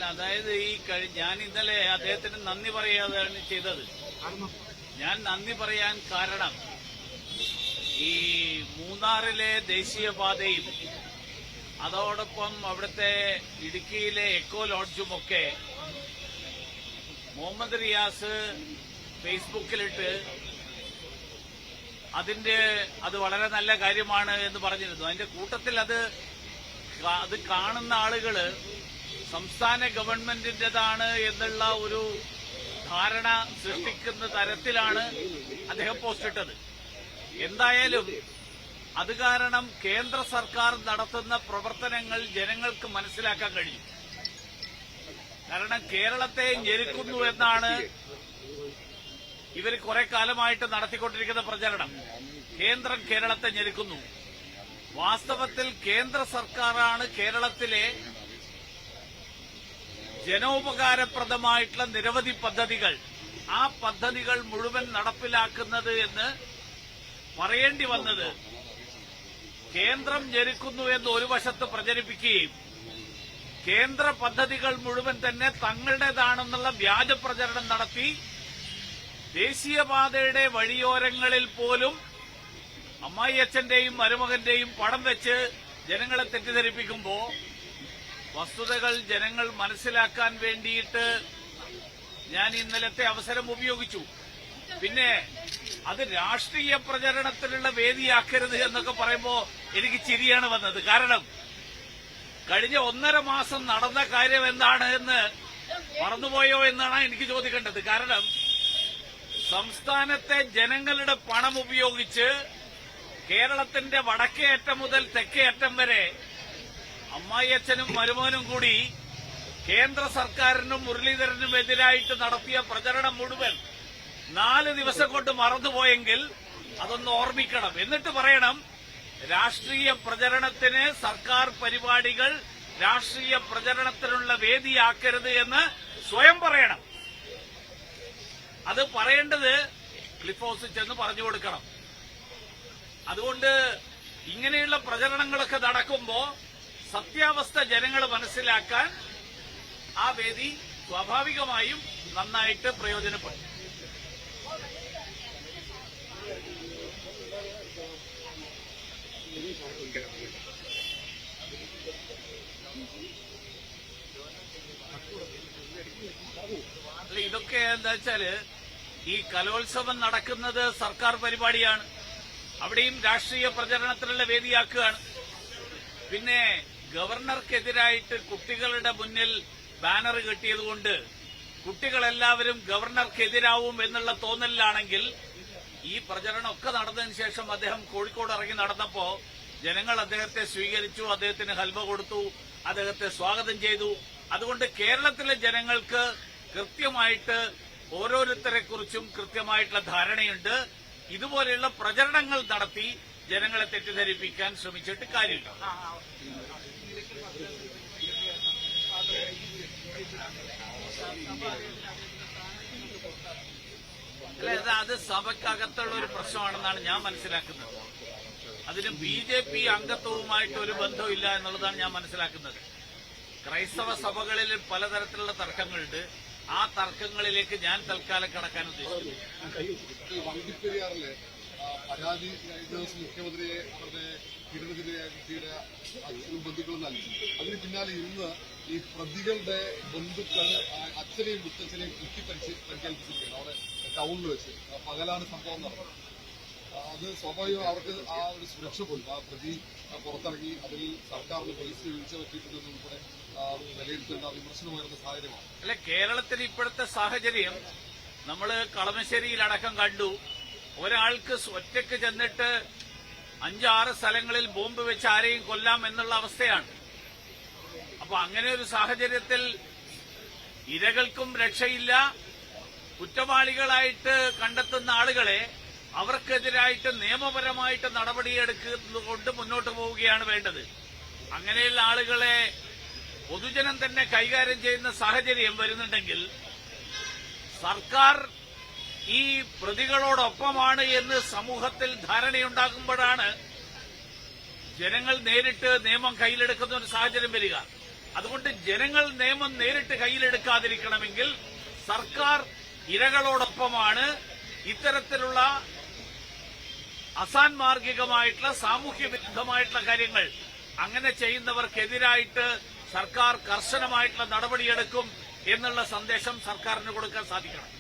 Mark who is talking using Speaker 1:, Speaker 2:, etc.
Speaker 1: അതായത് ഞാൻ ഇന്നലെ അദ്ദേഹത്തിന് നന്ദി പറയാതാണ് ചെയ്തത്. ഞാൻ നന്ദി പറയാൻ കാരണം ഈ മൂന്നാറിലെ ദേശീയപാതയും അതോടൊപ്പം അവിടുത്തെ ഇടുക്കിയിലെ എക്കോ ലോഡ്ജുമൊക്കെ മുഹമ്മദ് റിയാസ് ഫേസ്ബുക്കിലിട്ട് അത് വളരെ നല്ല കാര്യമാണ് എന്ന് പറഞ്ഞിരുന്നു. അതിന്റെ കൂട്ടത്തിൽ അത് കാണുന്ന ആളുകള് സംസ്ഥാന ഗവൺമെന്റിന്റേതാണ് എന്നുള്ള ഒരു ധാരണ സൃഷ്ടിക്കുന്ന തരത്തിലാണ് അദ്ദേഹം പോസ്റ്റ് ഇട്ടത്. എന്തായാലും അത് കാരണം കേന്ദ്ര സർക്കാർ നടത്തുന്ന പ്രവർത്തനങ്ങൾ ജനങ്ങൾക്ക് മനസ്സിലാക്കാൻ കഴിയും. കാരണം കേരളത്തെ ഞെരുക്കുന്നു എന്നാണ് ഇവർ കുറെ കാലമായിട്ട് നടത്തിക്കൊണ്ടിരിക്കുന്ന പ്രചരണം. കേന്ദ്രം കേരളത്തെ ഞെരുക്കുന്നു. വാസ്തവത്തിൽ കേന്ദ്ര സർക്കാരാണ് കേരളത്തിലെ ജനോപകാരപ്രദമായിട്ടുള്ള നിരവധി പദ്ധതികൾ ആ പദ്ധതികൾ മുഴുവൻ നടപ്പിലാക്കുന്നത് എന്ന് പറയേണ്ടി വന്നത് കേന്ദ്രം ഞെരുക്കുന്നു എന്ന് ഒരു വശത്ത് പ്രചരിപ്പിക്കുകയും കേന്ദ്ര പദ്ധതികൾ മുഴുവൻ തന്നെ തങ്ങളുടേതാണെന്നുള്ള വ്യാജ പ്രചരണം നടത്തി ദേശീയപാതയുടെ വഴിയോരങ്ങളിൽ പോലും അമ്മായിയച്ഛന്റെയും മരുമകന്റെയും പടം വെച്ച് ജനങ്ങളെ തെറ്റിദ്ധരിപ്പിക്കുമ്പോൾ വസ്തുതകൾ ജനങ്ങൾ മനസ്സിലാക്കാൻ വേണ്ടിയിട്ട് ഞാൻ ഇന്നലത്തെ അവസരം ഉപയോഗിച്ചു. പിന്നെ അത് രാഷ്ട്രീയ പ്രചരണത്തിനുള്ള വേദിയാക്കരുത് എന്നൊക്കെ പറയുമ്പോൾ എനിക്ക് ചിരിയാണ് വന്നത്. കാരണം കഴിഞ്ഞ 1.5 മാസം നടന്ന കാര്യം എന്താണ് എന്ന് മറന്നുപോയോ എന്നാണ് എനിക്ക് ചോദിക്കേണ്ടത്. കാരണം സംസ്ഥാനത്തെ ജനങ്ങളുടെ പണം ഉപയോഗിച്ച് കേരളത്തിന്റെ വടക്കേ അറ്റം മുതൽ തെക്കേ അറ്റം വരെ അമ്മായിയച്ഛനും മരുമോനും കൂടി കേന്ദ്ര സർക്കാരിനും മുരളീധരനും എതിരായിട്ട് നടത്തിയ പ്രചരണം മുഴുവൻ 4 ദിവസം കൊണ്ട് മറന്നുപോയെങ്കിൽ അതൊന്ന് ഓർമ്മിക്കണം. എന്നിട്ട് പറയണം രാഷ്ട്രീയ പ്രചരണത്തിന് സർക്കാർ പരിപാടികൾ രാഷ്ട്രീയ പ്രചരണത്തിനുള്ള വേദിയാക്കരുത് എന്ന് സ്വയം പറയണം. അത് പറയേണ്ടത് ക്ലിഫ് ഹൗസിൽ ചെന്ന് പറഞ്ഞു കൊടുക്കണം. അതുകൊണ്ട് ഇങ്ങനെയുള്ള പ്രചരണങ്ങളൊക്കെ നടക്കുമ്പോൾ സത്യാവസ്ഥ ജനങ്ങൾ മനസ്സിലാക്കാൻ ആ വേദി സ്വാഭാവികമായും നന്നായിട്ട് പ്രയോജനപ്പെടും. അല്ല, ഇതൊക്കെ എന്താ വെച്ചാല് ഈ കലോത്സവം നടക്കുന്നത് സർക്കാർ പരിപാടിയാണ്. അവിടെയും രാഷ്ട്രീയ പ്രചരണത്തിനുള്ള വേദിയാക്കുകയാണ്. പിന്നെ ഗവർണർക്കെതിരായിട്ട് കുട്ടികളുടെ മുന്നിൽ ബാനർ കെട്ടിയതുകൊണ്ട് കുട്ടികളെല്ലാവരും ഗവർണർക്കെതിരാവും എന്നുള്ള തോന്നലിലാണെങ്കിൽ ഈ പ്രചരണമൊക്കെ നടന്നതിന് ശേഷം അദ്ദേഹം കോഴിക്കോട് ഇറങ്ങി നടന്നപ്പോ ജനങ്ങൾ അദ്ദേഹത്തെ സ്വീകരിച്ചു, അദ്ദേഹത്തിന് ഹൽവ കൊടുത്തു, അദ്ദേഹത്തെ സ്വാഗതം ചെയ്തു. അതുകൊണ്ട് കേരളത്തിലെ ജനങ്ങൾക്ക് കൃത്യമായിട്ട് ഓരോരുത്തരെക്കുറിച്ചും കൃത്യമായിട്ടുള്ള ധാരണയുണ്ട്. ഇതുപോലെയുള്ള പ്രചരണങ്ങൾ നടത്തി ജനങ്ങളെ തെറ്റിദ്ധരിപ്പിക്കാൻ ശ്രമിച്ചിട്ട് കാര്യമില്ല. അല്ല, അത് സഭയ്ക്കകത്തുള്ള ഒരു പ്രശ്നമാണെന്നാണ് ഞാൻ മനസ്സിലാക്കുന്നത്. അതിന് BJP അംഗത്വവുമായിട്ട് ഒരു ബന്ധമില്ല എന്നുള്ളതാണ് ഞാൻ മനസ്സിലാക്കുന്നത്. ക്രൈസ്തവ സഭകളിൽ പലതരത്തിലുള്ള തർക്കങ്ങളുണ്ട്. ആ തർക്കങ്ങളിലേക്ക് ഞാൻ തൽക്കാലം കടക്കാൻ ഉദ്ദേശിക്കുന്നു.
Speaker 2: വണ്ടിപ്പെരിയാറിലെ പരാതി മുഖ്യമന്ത്രിയെ അവരുടെ പീഡനത്തിനിരയാക്കിയ ബന്ധുക്കൾ നൽകി. അതിന് പിന്നാലെ ഇന്ന് ഈ പ്രതികളുടെ ബന്ധുക്കൾ അച്ഛനെയും മുത്തച്ഛനെയും പരിക്കേൽപ്പിച്ചിരിക്കുകയാണ്. അവിടെ ടൗണിൽ വെച്ച് പകലാണ് സംഭവം നടന്നത്. അത് സ്വാഭാവികം അവർക്ക് ആ ഒരു സുരക്ഷ പോലും ആ പ്രതി പുറത്തിറങ്ങി അതിൽ സർക്കാരിന് പോലീസ് വീഴ്ച പറ്റിയിട്ടുണ്ടെന്ന് ഉൾപ്പെടെ വിലയിരുത്തേണ്ട വിമർശനമായിരുന്ന സാഹചര്യമാണ്.
Speaker 1: അല്ല, കേരളത്തിൽ ഇപ്പോഴത്തെ സാഹചര്യം നമ്മൾ കളമശ്ശേരിയിലടക്കം കണ്ടു. ഒരാൾക്ക് ഒറ്റയ്ക്ക് ചെന്നിട്ട് 5-6 സ്ഥലങ്ങളിൽ ബോംബ് വെച്ച് ആരെയും കൊല്ലാം എന്നുള്ള അവസ്ഥയാണ്. അപ്പൊ അങ്ങനെ ഒരു സാഹചര്യത്തിൽ ഇരകൾക്കും രക്ഷയില്ല. കുറ്റവാളികളായിട്ട് കണ്ടെത്തുന്ന ആളുകളെ അവർക്കെതിരായിട്ട് നിയമപരമായിട്ട് നടപടിയെടുക്കുന്നതുകൊണ്ട് മുന്നോട്ട് പോവുകയാണ് വേണ്ടത്. അങ്ങനെയുള്ള ആളുകളെ പൊതുജനം തന്നെ കൈകാര്യം ചെയ്യുന്ന സാഹചര്യം വരുന്നുണ്ടെങ്കിൽ സർക്കാർ ഈ പ്രതികളോടൊപ്പമാണ് എന്ന് സമൂഹത്തിൽ ധാരണയുണ്ടാകുമ്പോഴാണ് ജനങ്ങൾ നേരിട്ട് നിയമം കയ്യിലെടുക്കുന്ന ഒരു സാഹചര്യം വരിക. അതുകൊണ്ട് ജനങ്ങൾ നിയമം നേരിട്ട് കയ്യിലെടുക്കാതിരിക്കണമെങ്കിൽ സർക്കാർ ഇരകളോടൊപ്പമാണ്. ഇത്തരത്തിലുള്ള അസാൻമാർഗികമായിട്ടുള്ള സാമൂഹ്യ വിരുദ്ധമായിട്ടുള്ള കാര്യങ്ങൾ അങ്ങനെ ചെയ്യുന്നവർക്കെതിരായിട്ട് സർക്കാർ കർശനമായിട്ടുള്ള നടപടിയെടുക്കും എന്നുള്ള സന്ദേശം സർക്കാരിന് കൊടുക്കാൻ സാധിക്കണം.